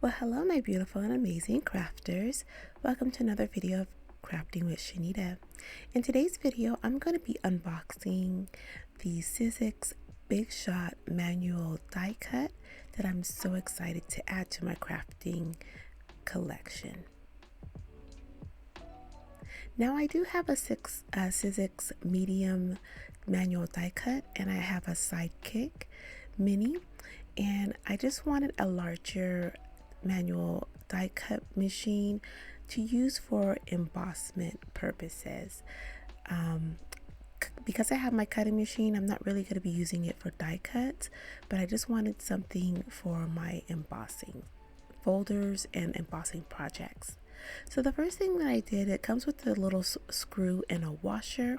Well, hello, my beautiful and amazing crafters. Welcome to another video of Crafting with Shaneda. In today's video, I'm going to be unboxing the Sizzix Big Shot manual die cut that I'm so excited to add to my crafting collection. Now, I do have a Sizzix medium manual die cut, and I have a Sidekick mini, and I just wanted a larger manual die cut machine to use for embossment purposes. Because I have my cutting machine, I'm not really going to be using it for die cuts, but I just wanted something for my embossing folders and embossing projects. So the first thing that I did, it comes with a little screw and a washer,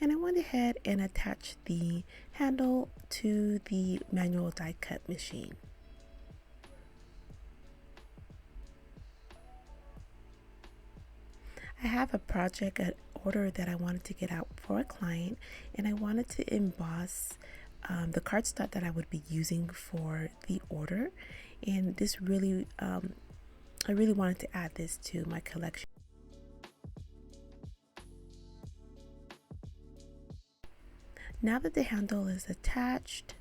and I went ahead and attached the handle to the manual die cut machine. I have a project, an order that I wanted to get out for a client, and I wanted to emboss the cardstock that I would be using for the order, and this really I really wanted to add this to my collection. Now that the handle is attached,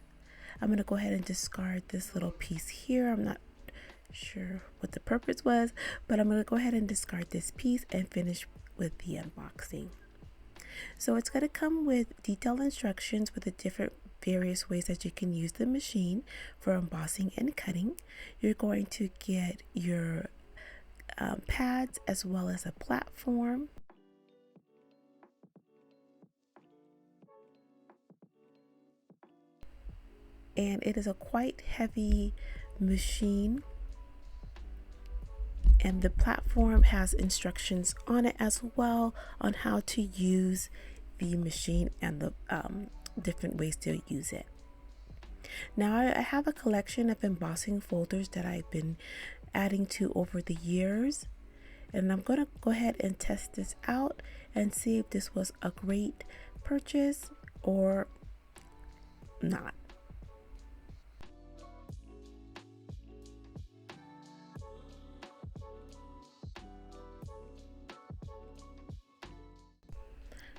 I'm going to go ahead and discard this little piece here. I'm not sure what the purpose was, but I'm going to go ahead and discard this piece and finish with the unboxing. So it's going to come with detailed instructions with the different various ways that you can use the machine for embossing and cutting. You're going to get your pads as well as a platform. And it is a quite heavy machine, and the platform has instructions on it as well on how to use the machine and the different ways to use it. Now I have a collection of embossing folders that I've been adding to over the years, and I'm going to go ahead and test this out and see if this was a great purchase or not.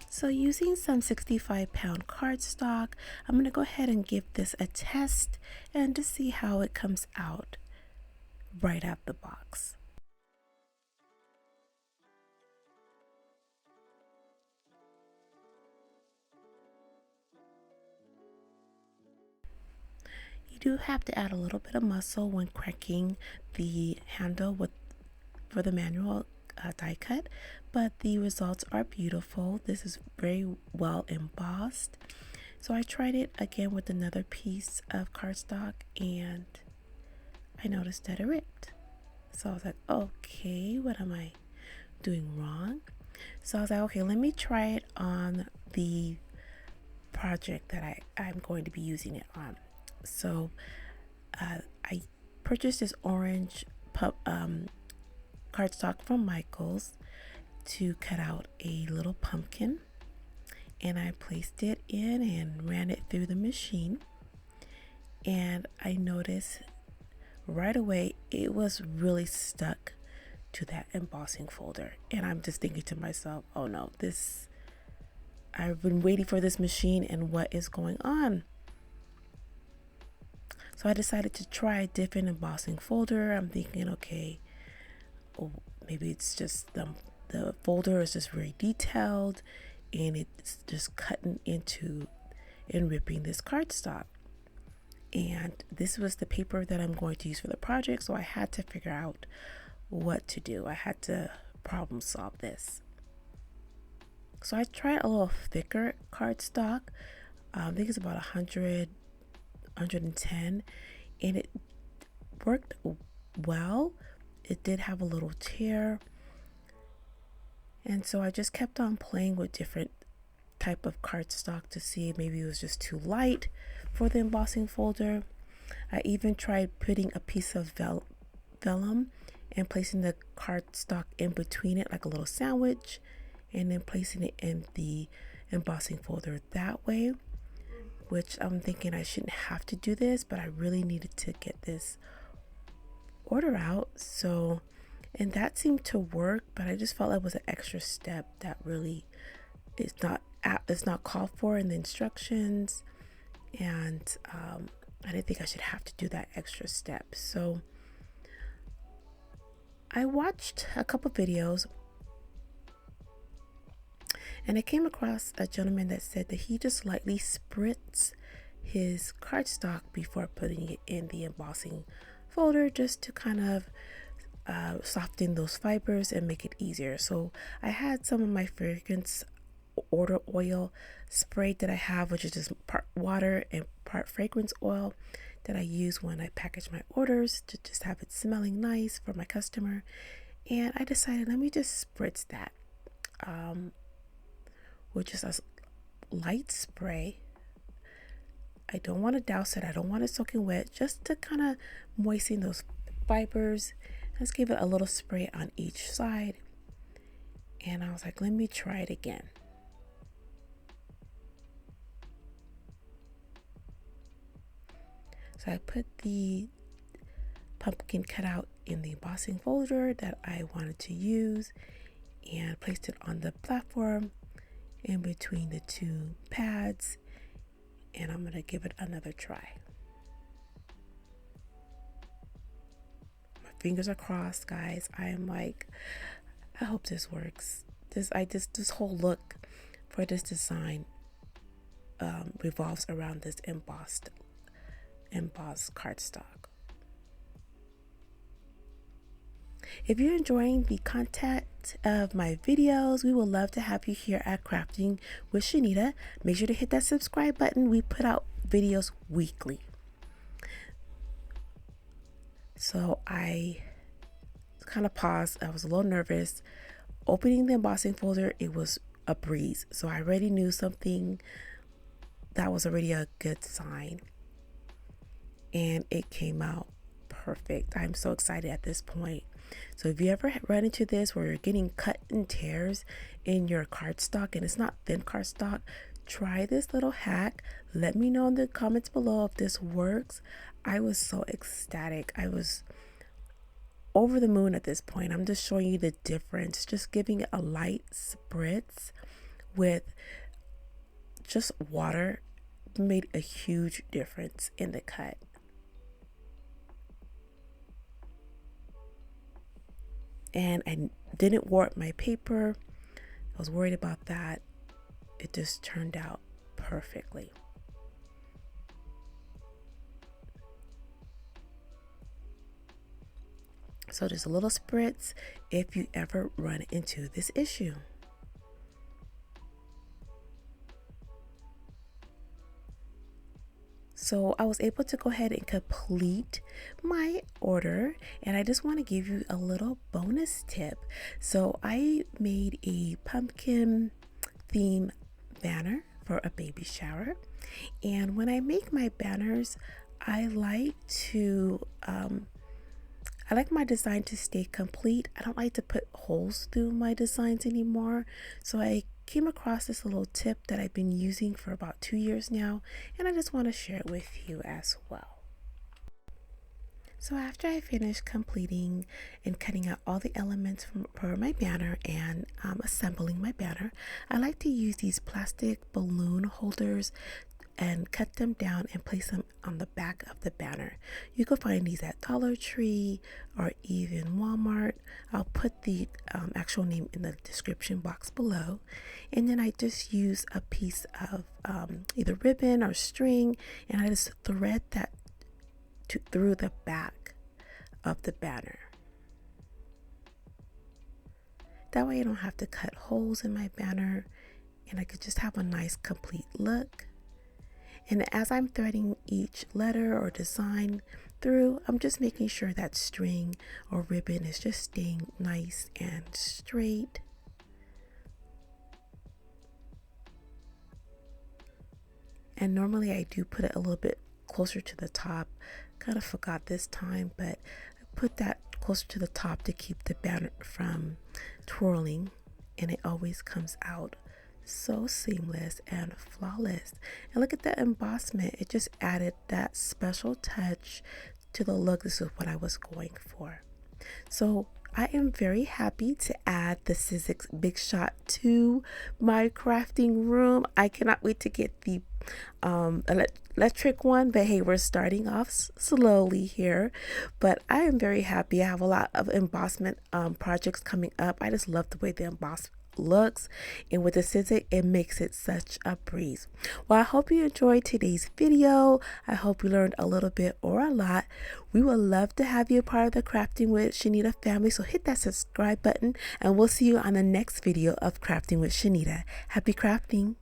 So using some 65-pound cardstock, I'm going to go ahead and give this a test and to see how it comes out right out the box. You do have to add a little bit of muscle when cracking the handle for the manual die cut, but the results are beautiful. This is very well embossed. So I tried it again with another piece of cardstock, and I noticed that it ripped. So I was like, okay, what am I doing wrong? So I was like, okay, let me try it on the project that I'm going to be using it on. So I purchased this orange cardstock from Micheals to cut out a little pumpkin, and I placed it in and ran it through the machine, and I noticed right away it was really stuck to that embossing folder, and I'm just thinking to myself, oh no, I've been waiting for this machine, and what is going on? So I decided to try a different embossing folder. I'm thinking, okay, maybe it's just the folder is just very detailed and it's just cutting into and ripping this cardstock. And this was the paper that I'm going to use for the project, so I had to figure out what to do. I had to problem solve this. So I tried a little thicker cardstock. I think it's about 100, 110, and it worked well. It did have a little tear, and so I just kept on playing with different type of cardstock to see if maybe it was just too light for the embossing folder. I even tried putting a piece of vellum and placing the cardstock in between it like a little sandwich, and then placing it in the embossing folder that way, which I'm thinking I shouldn't have to do this, but I really needed to get this order out. So, and that seemed to work, but I just felt like it was an extra step that really is not it's not called for in the instructions, and I didn't think I should have to do that extra step. So I watched a couple videos, and I came across a gentleman that said that he just lightly spritz his cardstock before putting it in the embossing folder, just to kind of soften those fibers and make it easier. So I had some of my fragrance order oil spray that I have, which is just part water and part fragrance oil that I use when I package my orders to just have it smelling nice for my customer. And I decided, let me just spritz that with just a light spray. I don't want to douse it, I don't want it soaking wet, just to kind of moisten those fibers. Let's give it a little spray on each side. And I was like, let me try it again. So I put the pumpkin cutout in the embossing folder that I wanted to use and placed it on the platform in between the two pads. And I'm going to give it another try. My fingers are crossed, guys. I am like, I hope this works. This whole look for this design revolves around this embossed cardstock. If you're enjoying the content of my videos, we would love to have you here at Crafting with Shaneda. Make sure to hit that subscribe button. We put out videos weekly. So I kind of paused. I was a little nervous. Opening the embossing folder, it was a breeze. So I already knew something that was already a good sign. And it came out perfect. I'm so excited at this point. So if you ever run into this where you're getting cut and tears in your cardstock and it's not thin cardstock, try this little hack. Let me know in the comments below if this works. I was so ecstatic. I was over the moon at this point. I'm just showing you the difference. Just giving it a light spritz with just water made a huge difference in the cut. And I didn't warp my paper. I was worried about that. It just turned out perfectly. So just a little spritz if you ever run into this issue. So I was able to go ahead and complete my order, and I just want to give you a little bonus tip. So I made a pumpkin theme banner for a baby shower, and when I make my banners, I like my design to stay complete. I don't like to put holes through my designs anymore. So I came across this little tip that I've been using for about 2 years now, and I just want to share it with you as well. So after I finished completing and cutting out all the elements for my banner and assembling my banner, I like to use these plastic balloon holders and cut them down and place them on the back of the banner. You can find these at Dollar Tree or even Walmart. I'll put the actual name in the description box below. And then I just use a piece of either ribbon or string, and I just thread that through the back of the banner. That way I don't have to cut holes in my banner, and I could just have a nice complete look. And as I'm threading each letter or design through, I'm just making sure that string or ribbon is just staying nice and straight. And normally I do put it a little bit closer to the top. Kind of forgot this time, but I put that closer to the top to keep the banner from twirling, and it always comes out so seamless and flawless. And look at that embossment. It just added that special touch to the look. This is what I was going for. So I am very happy to add the Sizzix Big Shot to my crafting room. I cannot wait to get the electric one, but hey, we're starting off slowly here. But I am very happy. I have a lot of embossment projects coming up. I just love the way the emboss looks, and with the Sizzix, it makes it such a breeze. Well, I hope you enjoyed today's video. I hope you learned a little bit or a lot. We would love to have you a part of the Crafting with Shaneda family, so hit that subscribe button, and we'll see you on the next video of Crafting with Shaneda. Happy crafting!